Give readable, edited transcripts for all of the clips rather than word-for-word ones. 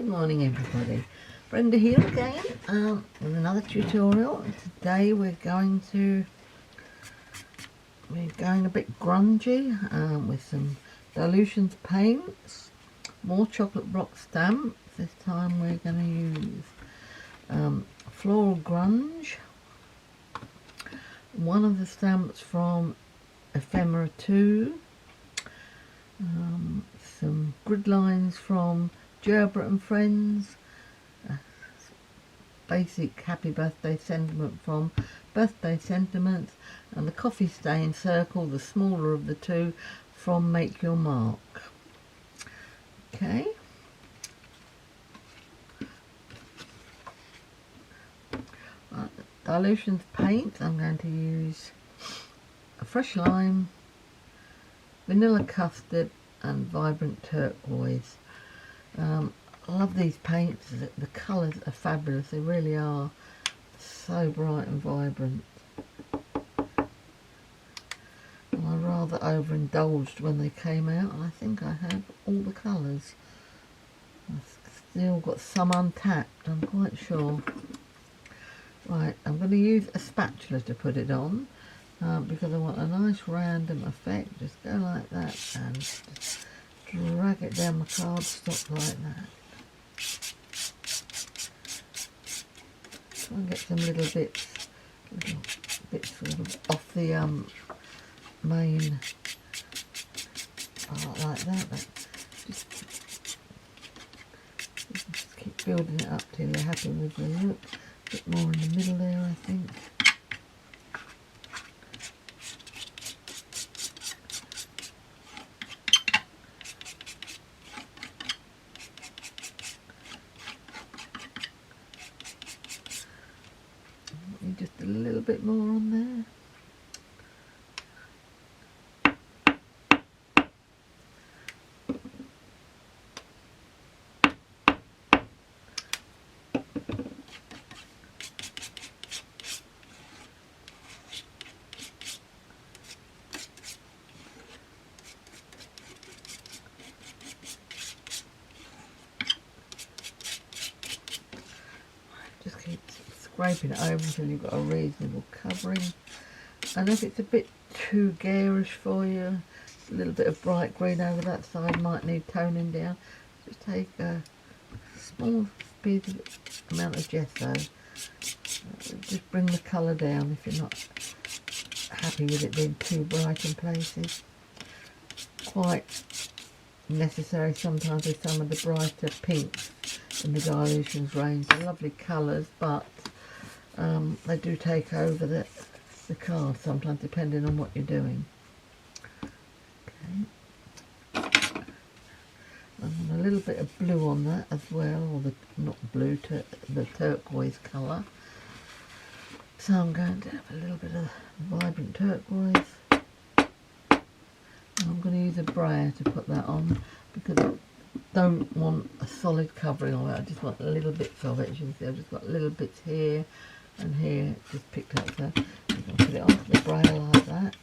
morning everybody, Brenda here again with another tutorial. Today we're going a bit grungy with some dilutions paints, more chocolate block stamps. This time we're going to use Floral Gruge, one of the stamps from Ephemera 2, some grid lines from Gerber and Friends, basic happy birthday sentiment from Birthday Sentiments, and the coffee stain circle, the smaller of the two, from Make Your Mark. Okay. Right, dilutions paint, I'm going to use a fresh lime, vanilla custard and vibrant turquoise. I love these paints. The colours are fabulous. They really are so bright and vibrant. And I rather overindulged when they came out, and I think I have all the colours. I've still got some untapped, I'm quite sure. Right, I'm going to use a spatula to put it on because I want a nice random effect. Just go like that and just drag it down my cardstock like that. Try and get some little bits sort of off the main part like that. Just keep building it up till you're happy with the look. A bit more in the middle there, I think. Just a little bit more on there. Just keep scraping it over until you've got a reasonable covering. And if it's a bit too garish for you, a little bit of bright green over that side might need toning down. Just take a small amount of gesso. Just bring the colour down if you're not happy with it being too bright in places. Quite necessary sometimes with some of the brighter pinks in the dilutions range. They're lovely colours, but they do take over the card sometimes, depending on what you're doing. Okay. And a little bit of blue on that as well, or not blue, the turquoise colour. So I'm going to have a little bit of vibrant turquoise. And I'm going to use a brayer to put that on because I don't want a solid covering of it. I just want little bits of it. As you can see, I've just got little bits here and here, just picked up. So I'm going to put it onto the brayer like that,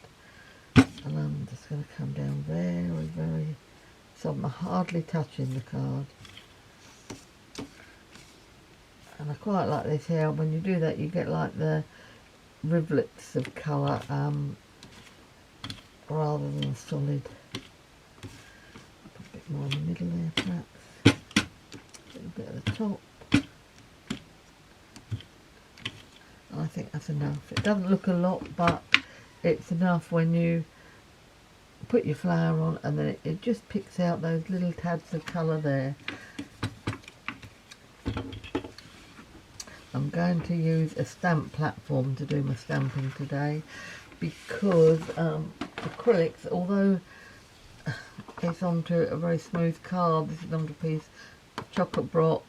and I'm just going to come down very so I'm hardly touching the card. And I quite like this here. When you do that, you get like the rivulets of colour rather than solid. Put a bit more in the middle there, perhaps. A little bit at the top. I think that's enough. It doesn't look a lot, but it's enough when you put your flower on, and then it just picks out those little tabs of colour there. I'm going to use a stamp platform to do my stamping today because acrylics, although it's onto a very smooth card, this is onto a piece of chocolate block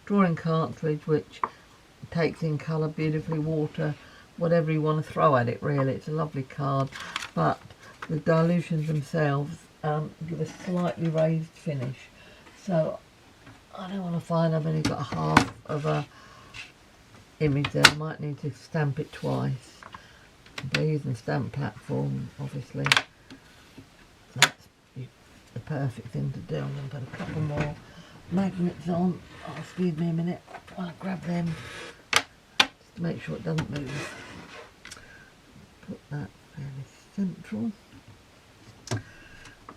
drawing cartridge which takes in colour beautifully, water, whatever you want to throw at it really. It's a lovely card, but the dilutions themselves give a slightly raised finish, so I don't want to find I've only got half of a image there. I might need to stamp it twice. By using stamp platform, obviously that's the perfect thing to do. I'm going to put a couple more magnets on. Oh, excuse me a minute while I grab them, just to make sure it doesn't move. Put that fairly central.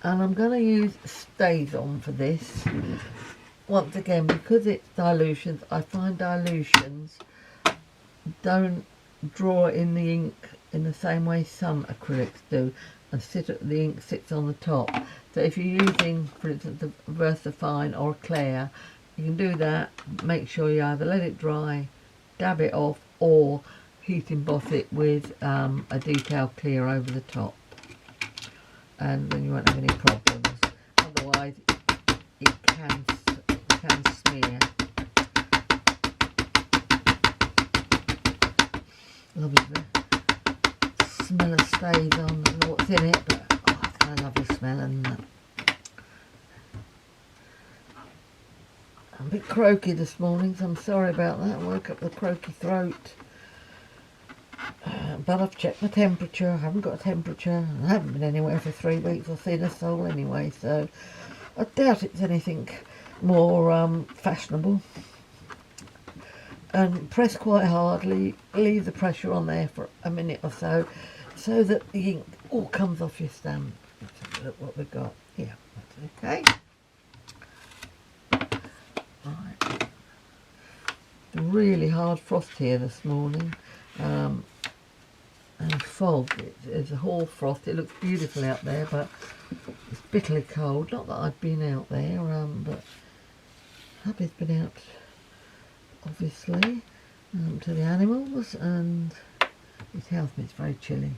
And I'm going to use Stays On for this. Once again, because it's dilutions, I find dilutions don't draw in the ink in the same way some acrylics do, and the ink sits on the top. So if you're using, for instance, a VersaFine or a Claire, you can do that. Make sure you either let it dry, dab it off, or heat emboss it with a detail clear over the top, and then you won't have any problems. Otherwise it can smear. Lovely the smell of Stays On. I don't know what's in it, but oh, it's got a lovely smell. And I'm a bit croaky this morning, so I'm sorry about that. I woke up with a croaky throat. But I've checked my temperature. I haven't got a temperature. I haven't been anywhere for 3 weeks or seen a soul anyway, so I doubt it's anything more fashionable. And press quite hardly, leave the pressure on there for a minute or so, so that the ink all comes off your stamp. Let's have a look what we've got. Yeah, that's okay. Right. Really hard frost here this morning. And fog, it's a hoar frost. It looks beautiful out there, but it's bitterly cold. Not that I've been out there, but hubby's been out, obviously, to the animals, and his housemate's very chilly.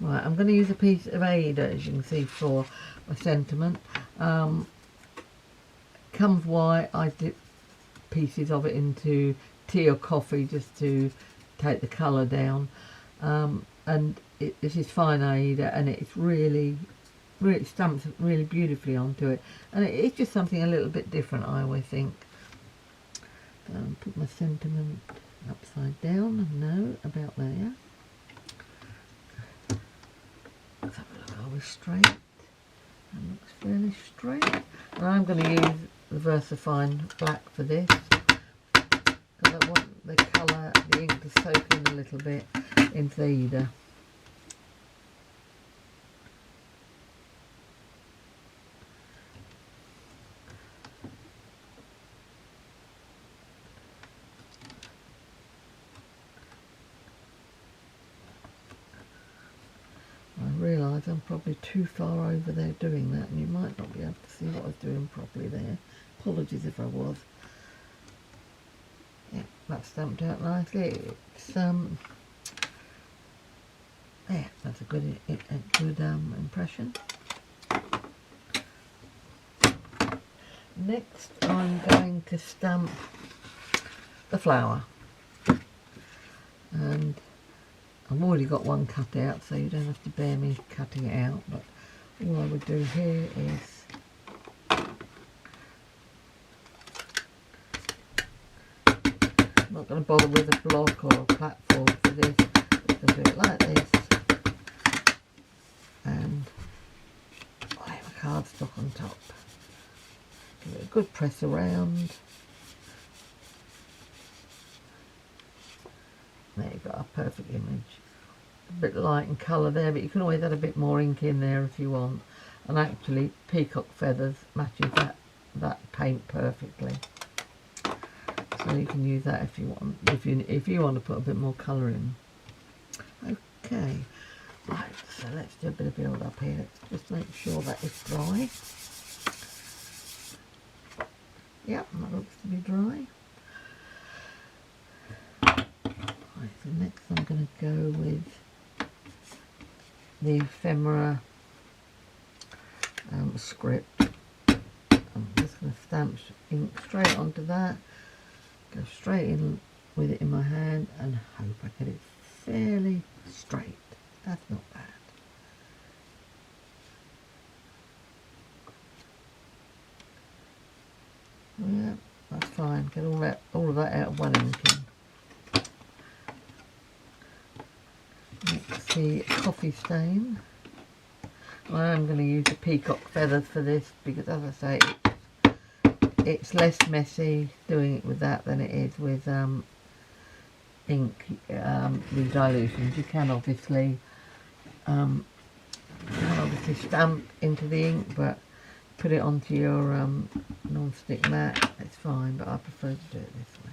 Right, I'm going to use a piece of Ada, as you can see, for my sentiment. Comes white. I dip pieces of it into tea or coffee just to take the colour down. And this is fine Ada, and it's really stamps really beautifully onto it, and it's just something a little bit different, I always think. Put my sentiment upside down. No, about there. Let's have a look. Are we straight? That looks fairly straight. And I'm going to use the VersaFine black for this, because I want the colour, the ink to soak in a little bit into Ada. I realise I'm probably too far over there doing that, and you might not be able to see what I was doing properly there. Apologies if I was. Yeah, that's stamped out nicely. It's yeah, that's a good impression. Next, I'm going to stamp the flower, and I've already got one cut out, so you don't have to bear me cutting it out. But all I would do here is I'm not going to bother with a block or a platform for this. I'm going to do it like this, and I have a cardstock on top. Give it a good press around. There you've got a perfect image. A bit light in colour there, but you can always add a bit more ink in there if you want. And actually, peacock feathers matches that paint perfectly. So you can use that if you want. If you want to put a bit more colour in. Okay, right. So let's do a bit of build up here. Let's just make sure that it's dry. Yep, that looks to be dry. Right, so next I'm going to go with the ephemera script. I'm just going to stamp ink straight onto that, go straight in with it in my hand, and hope I get it fairly straight. That's not bad. Yeah, that's fine. Get all of that out of one inking. Next, the coffee stain. I am going to use the peacock feathers for this because, as I say, it's less messy doing it with that than it is with ink, with dilutions. You can obviously stamp into the ink, but put it onto your non-stick mat, it's fine, but I prefer to do it this way.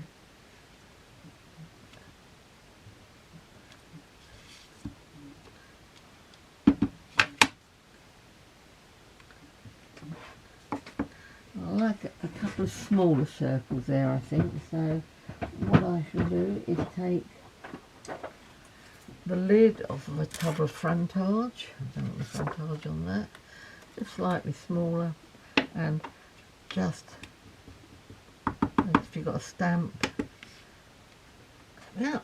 I like a couple of smaller circles there, I think, so what I shall do is take the lid off of a tub of frontage. I don't want the frontage on that, just slightly smaller, and just, if you've got a stamp, yeah.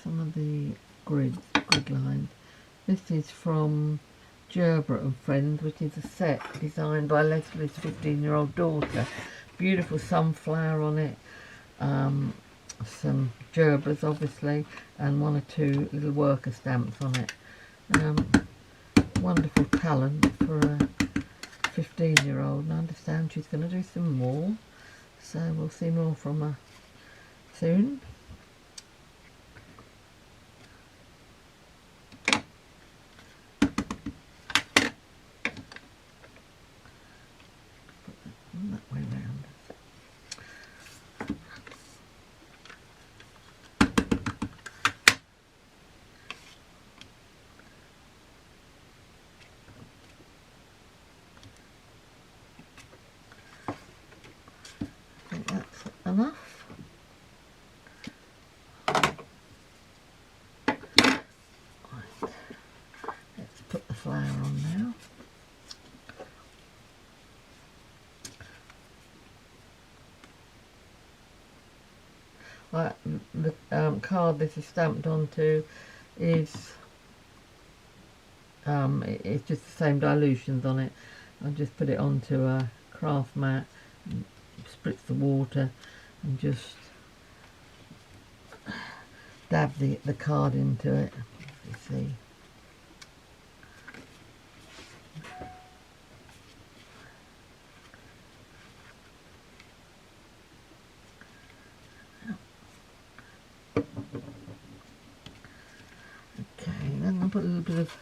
Some of the grid lines. This is from Gerbert and Friends, which is a set designed by Leslie's 15-year-old daughter. Beautiful sunflower on it, some gerbers obviously, and one or two little worker stamps on it. Wonderful talent for a 15-year-old, and I understand she's going to do some more, so we'll see more from her soon. That way round. I think that's enough. Right. Let's put the flower on now. The card this is stamped onto is it's just the same dilutions on it. I'll just put it onto a craft mat and spritz the water and just dab the card into it, you see. Put a little bit of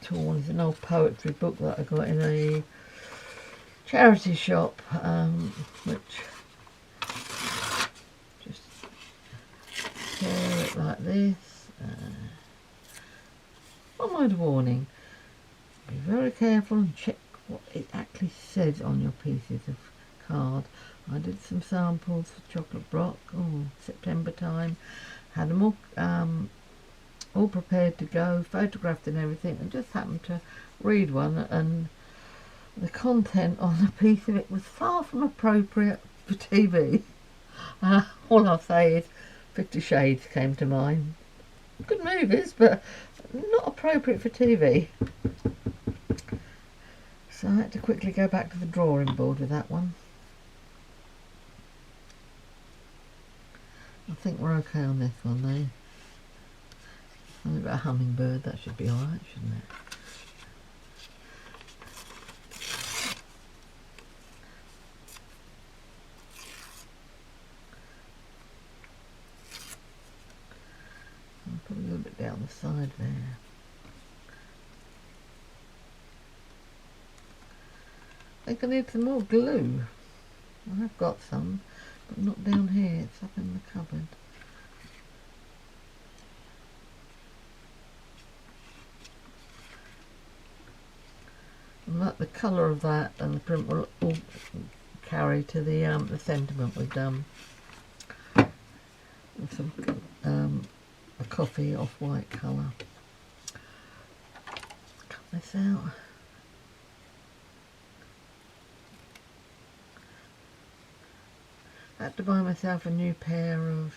torn. It's an old poetry book that I got in a charity shop, which just tear it like this. One word of warning: be very careful and check what it actually says on your pieces of card. I did some samples for Chocolate Brock, September time. Had them all prepared to go, photographed and everything, and just happened to read one, and the content on a piece of it was far from appropriate for TV. All I'll say is 50 Shades came to mind. Good movies, but not appropriate for TV. So I had to quickly go back to the drawing board with that one. I think we're okay on this one though. Something about a hummingbird, that should be alright, shouldn't it? I'll put a little bit down the side there. I think I need some more glue. I have got some, but not down here, it's up in the cupboard. And like the colour of that and the print will all carry to the sentiment we've done. With some a coffee off-white colour. Cut this out. I had to buy myself a new pair of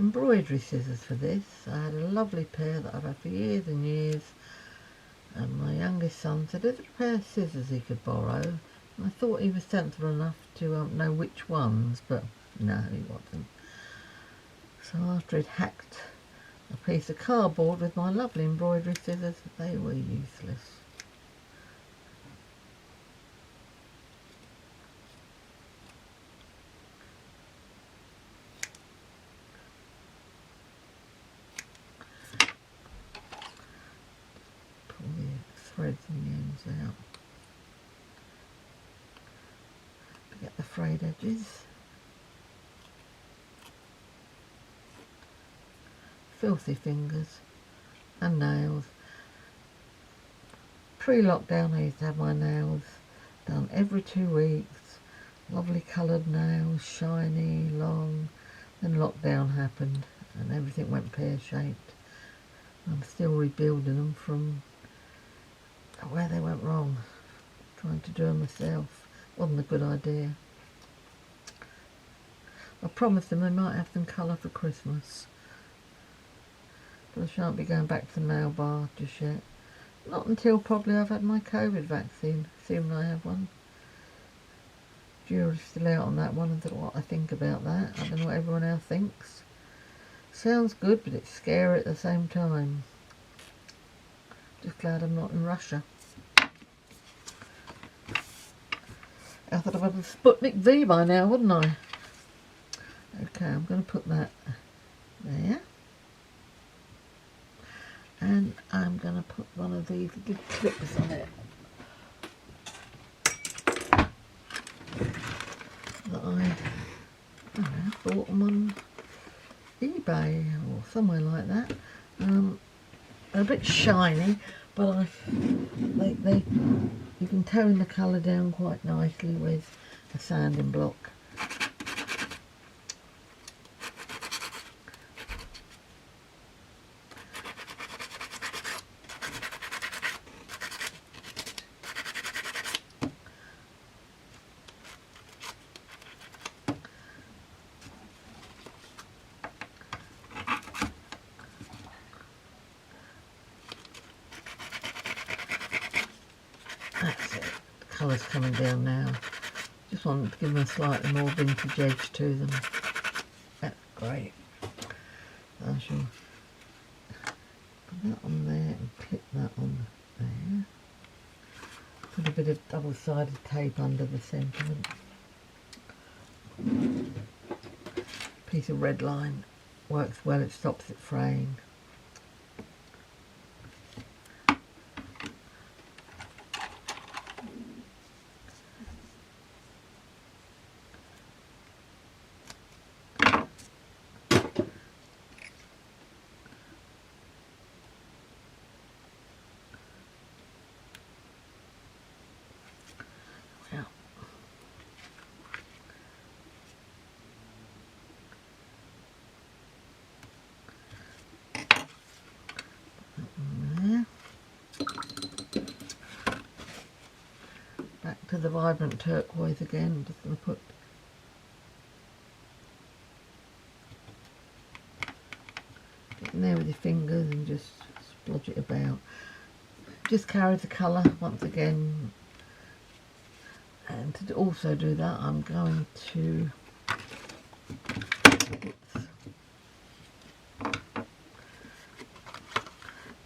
embroidery scissors for this. I had a lovely pair that I've had for years and years, and my youngest son said there's a pair of scissors he could borrow, and I thought he was sensible enough to know which ones, but no, he wasn't. So after he'd hacked a piece of cardboard with my lovely embroidery scissors, they were useless. Pull the threads and the ends out to get the frayed edges. Filthy fingers and nails. Pre-lockdown I used to have my nails done every 2 weeks. Lovely coloured nails, shiny, long. Then lockdown happened and everything went pear-shaped. I'm still rebuilding them from where they went wrong. Trying to do them myself wasn't a good idea. I promised them they might have some colour for Christmas, but I shan't be going back to the nail bar just yet. Not until probably I've had my COVID vaccine, assuming I have one. Jury's still out on that one, and what I think about that. I don't know what everyone else thinks. Sounds good, but it's scary at the same time. Just glad I'm not in Russia. I thought I'd have a Sputnik V by now, wouldn't I? Okay, I'm going to put that there. And I'm going to put one of these little clips on it that I don't know, bought them on eBay or somewhere like that. They're a bit shiny, but you can tone the colour down quite nicely with a sanding block. That's it. The colour's coming down now. Just want to give them a slightly more vintage edge to them. That's great. I shall put that on there and clip that on there. Put a bit of double-sided tape under the sentiment. Piece of red line works well, it stops it fraying. Back to the vibrant turquoise again. I'm just going to put get in there with your fingers and just splodge it about. Just carry the colour once again, and to also do that I'm going to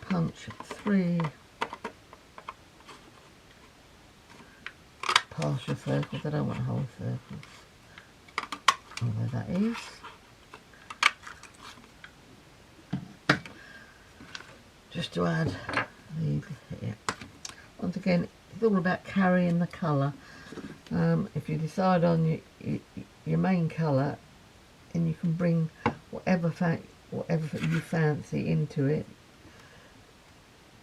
punch 3 partial circles. I don't want whole circles, although that is. Just to add these here. Once again, it's all about carrying the colour. If you decide on your main colour, and you can bring whatever you fancy into it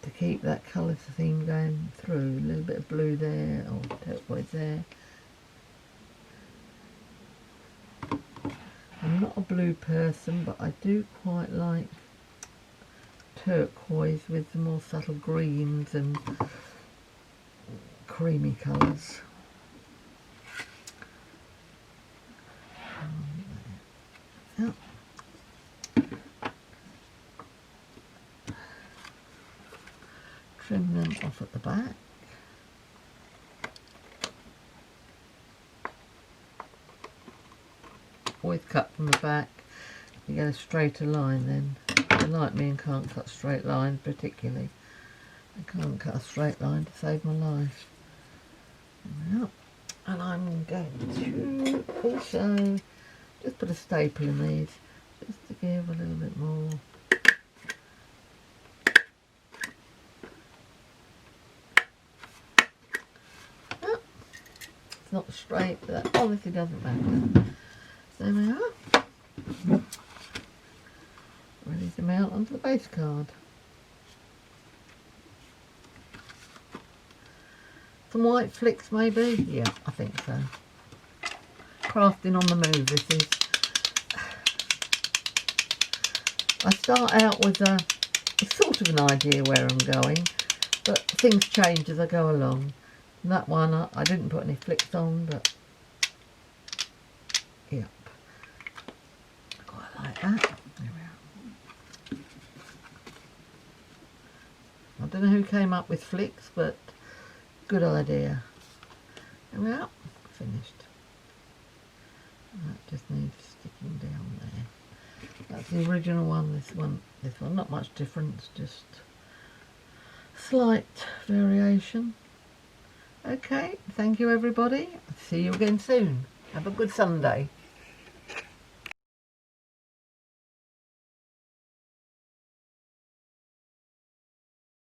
to keep that colour theme going through. A little bit of blue there, or turquoise there. I'm not a blue person, but I do quite like turquoise with the more subtle greens and creamy colours. Yep. trim them off at the back. Always cut from the back. You get a straighter line then. If you're like me and can't cut straight lines particularly, I can't cut a straight line to save my life. There we are. And I'm going to also just put a staple in these just to give a little bit more. Oh, it's not straight, but that obviously doesn't matter. So there we are. Ready to mount onto the base card. Some white flicks maybe? Yeah, I think so. Crafting on the move this is. I start out with a sort of an idea where I'm going, but things change as I go along. And that one I didn't put any flicks on, but yep. I quite like that. There we are. I don't know who came up with flicks, but good idea. There we are. Finished. That just needs sticking down there. That's the original one. This one, not much difference, just slight variation. Okay, thank you everybody. See you again soon. Have a good Sunday.